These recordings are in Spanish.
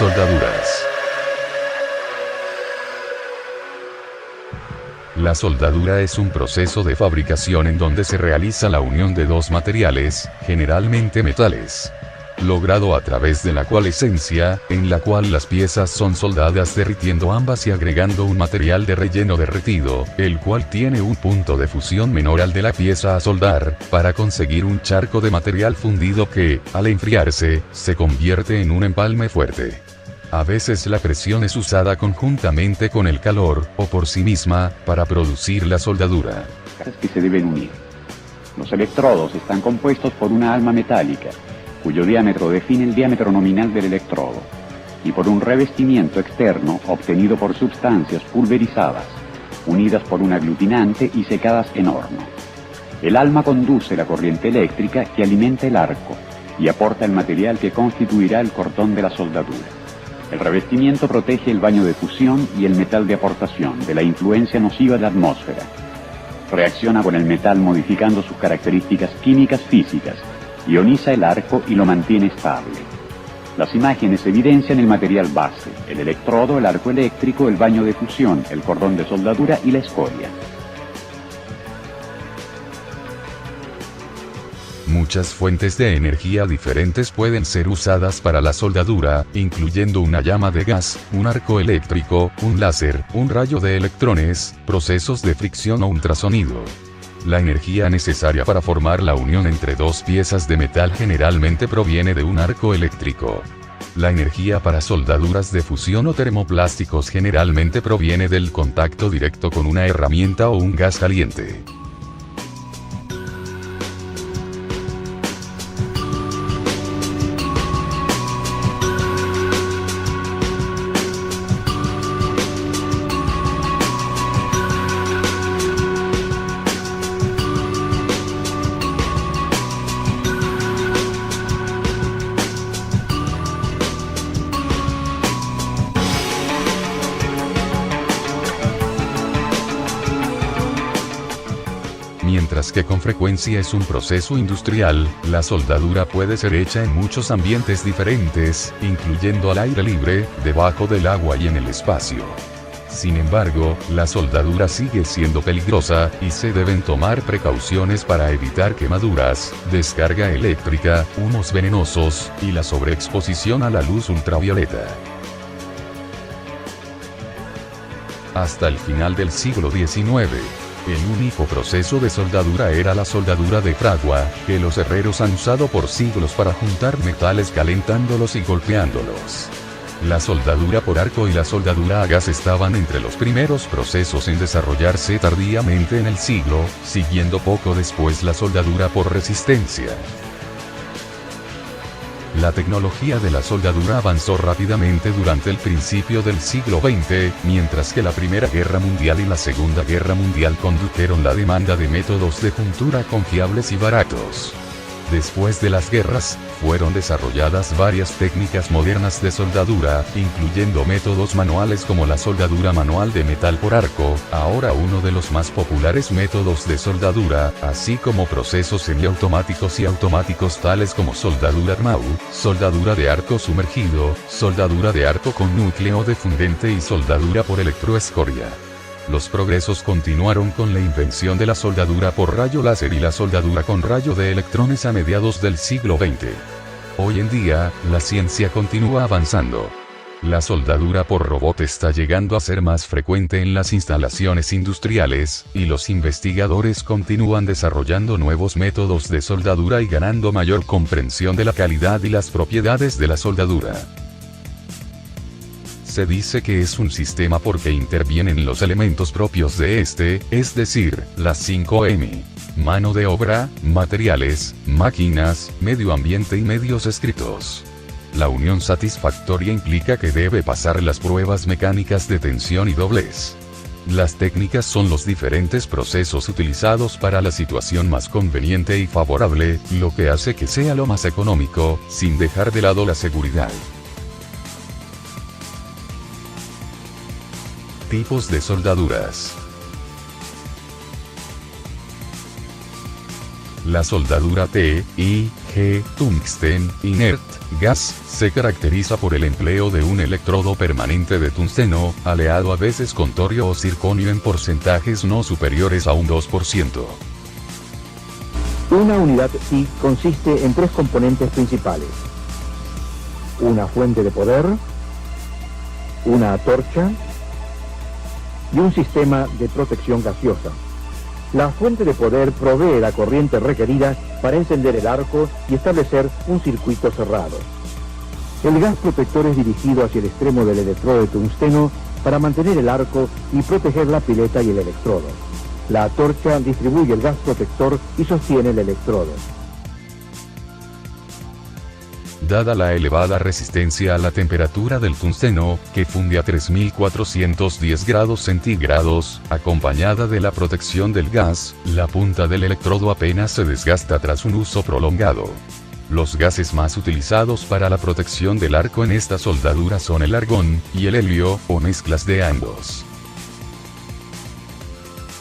Soldaduras. La soldadura es un proceso de fabricación en donde se realiza la unión de dos materiales, generalmente metales, logrado a través de la coalescencia, en la cual las piezas son soldadas derritiendo ambas y agregando un material de relleno derretido, el cual tiene un punto de fusión menor al de la pieza a soldar, para conseguir un charco de material fundido que, al enfriarse, se convierte en un empalme fuerte. A veces la presión es usada conjuntamente con el calor, o por sí misma, para producir la soldadura. Que se deben unir. Los electrodos están compuestos por una alma metálica, cuyo diámetro define el diámetro nominal del electrodo, y por un revestimiento externo obtenido por sustancias pulverizadas, unidas por un aglutinante y secadas en horno. El alma conduce la corriente eléctrica que alimenta el arco y aporta el material que constituirá el cordón de la soldadura. El revestimiento protege el baño de fusión y el metal de aportación de la influencia nociva de la atmósfera. Reacciona con el metal modificando sus características químicas físicas, ioniza el arco y lo mantiene estable. Las imágenes evidencian el material base, el electrodo, el arco eléctrico, el baño de fusión, el cordón de soldadura y la escoria. Muchas fuentes de energía diferentes pueden ser usadas para la soldadura, incluyendo una llama de gas, un arco eléctrico, un láser, un rayo de electrones, procesos de fricción o ultrasonido. La energía necesaria para formar la unión entre dos piezas de metal generalmente proviene de un arco eléctrico. La energía para soldaduras de fusión o termoplásticos generalmente proviene del contacto directo con una herramienta o un gas caliente. Mientras que con frecuencia es un proceso industrial, la soldadura puede ser hecha en muchos ambientes diferentes, incluyendo al aire libre, debajo del agua y en el espacio. Sin embargo, la soldadura sigue siendo peligrosa, y se deben tomar precauciones para evitar quemaduras, descarga eléctrica, humos venenosos, y la sobreexposición a la luz ultravioleta. Hasta el final del siglo XIX, el único proceso de soldadura era la soldadura de fragua, que los herreros han usado por siglos para juntar metales calentándolos y golpeándolos. La soldadura por arco y la soldadura a gas estaban entre los primeros procesos en desarrollarse tardíamente en el siglo, siguiendo poco después la soldadura por resistencia. La tecnología de la soldadura avanzó rápidamente durante el principio del siglo XX, mientras que la Primera Guerra Mundial y la Segunda Guerra Mundial condujeron la demanda de métodos de juntura confiables y baratos. Después de las guerras, fueron desarrolladas varias técnicas modernas de soldadura, incluyendo métodos manuales como la soldadura manual de metal por arco, ahora uno de los más populares métodos de soldadura, así como procesos semiautomáticos y automáticos tales como soldadura MAU, soldadura de arco sumergido, soldadura de arco con núcleo de fundente y soldadura por electroescoria. Los progresos continuaron con la invención de la soldadura por rayo láser y la soldadura con rayo de electrones a mediados del siglo XX. Hoy en día, la ciencia continúa avanzando. La soldadura por robot está llegando a ser más frecuente en las instalaciones industriales, y los investigadores continúan desarrollando nuevos métodos de soldadura y ganando mayor comprensión de la calidad y las propiedades de la soldadura. Se dice que es un sistema porque intervienen los elementos propios de este, es decir, las 5 M. Mano de obra, materiales, máquinas, medio ambiente y medios escritos. La unión satisfactoria implica que debe pasar las pruebas mecánicas de tensión y doblez. Las técnicas son los diferentes procesos utilizados para la situación más conveniente y favorable, lo que hace que sea lo más económico, sin dejar de lado la seguridad. Tipos de soldaduras. La soldadura TIG, tungsten inert, gas, se caracteriza por el empleo de un electrodo permanente de tungsteno, aleado a veces con torio o circonio en porcentajes no superiores a un 2%. Una unidad TIG consiste en 3 componentes principales: una fuente de poder, una antorcha y un sistema de protección gaseosa. La fuente de poder provee la corriente requerida para encender el arco y establecer un circuito cerrado. El gas protector es dirigido hacia el extremo del electrodo de tungsteno para mantener el arco y proteger la pileta y el electrodo. La antorcha distribuye el gas protector y sostiene el electrodo. Dada la elevada resistencia a la temperatura del tungsteno, que funde a 3410 grados centígrados, acompañada de la protección del gas, la punta del electrodo apenas se desgasta tras un uso prolongado. Los gases más utilizados para la protección del arco en esta soldadura son el argón y el helio, o mezclas de ambos.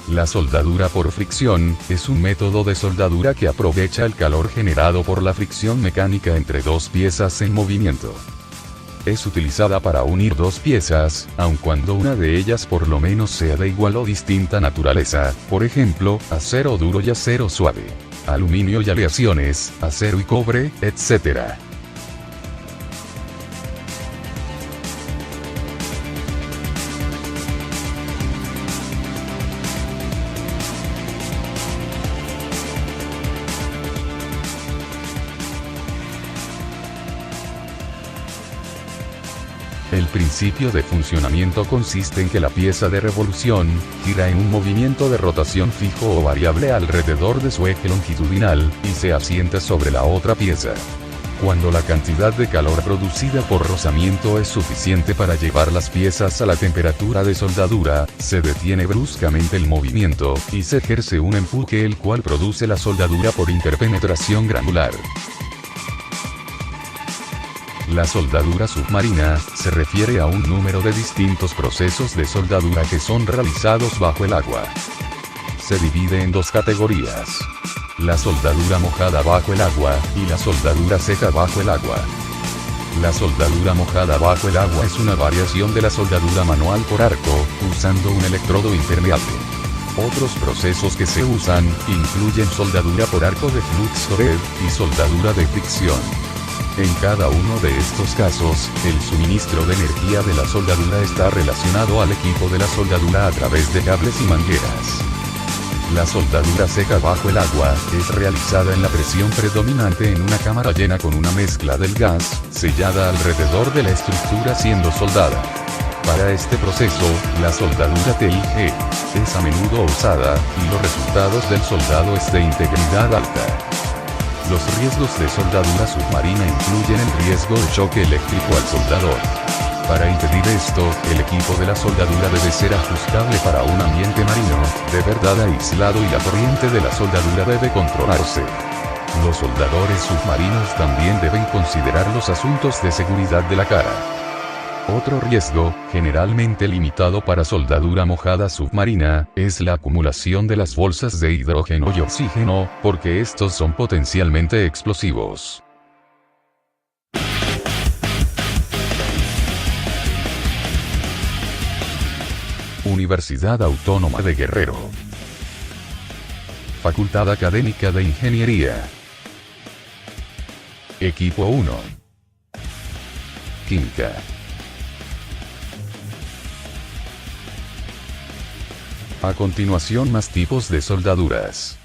La soldadura por fricción es un método de soldadura que aprovecha el calor generado por la fricción mecánica entre dos piezas en movimiento. Es utilizada para unir dos piezas, aun cuando una de ellas por lo menos sea de igual o distinta naturaleza, por ejemplo, acero duro y acero suave, aluminio y aleaciones, acero y cobre, etc. El principio de funcionamiento consiste en que la pieza de revolución gira en un movimiento de rotación fijo o variable alrededor de su eje longitudinal, y se asienta sobre la otra pieza. Cuando la cantidad de calor producida por rozamiento es suficiente para llevar las piezas a la temperatura de soldadura, se detiene bruscamente el movimiento, y se ejerce un empuje el cual produce la soldadura por interpenetración granular. La soldadura submarina se refiere a un número de distintos procesos de soldadura que son realizados bajo el agua. Se divide en dos categorías: la soldadura mojada bajo el agua y la soldadura seca bajo el agua. La soldadura mojada bajo el agua es una variación de la soldadura manual por arco, usando un electrodo impermeable. Otros procesos que se usan incluyen soldadura por arco de Fluxored y soldadura de fricción. En cada uno de estos casos, el suministro de energía de la soldadura está relacionado al equipo de la soldadura a través de cables y mangueras. La soldadura seca bajo el agua es realizada en la presión predominante en una cámara llena con una mezcla del gas, sellada alrededor de la estructura siendo soldada. Para este proceso, la soldadura TIG es a menudo usada, y los resultados del soldado es de integridad alta. Los riesgos de soldadura submarina incluyen el riesgo de choque eléctrico al soldador. Para impedir esto, el equipo de la soldadura debe ser ajustable para un ambiente marino, de verdad aislado, y la corriente de la soldadura debe controlarse. Los soldadores submarinos también deben considerar los asuntos de seguridad de la cara. Otro riesgo, generalmente limitado para soldadura mojada submarina, es la acumulación de las bolsas de hidrógeno y oxígeno, porque estos son potencialmente explosivos. Universidad Autónoma de Guerrero. Facultad Académica de Ingeniería. Equipo 1. Química. A continuación, más tipos de soldaduras.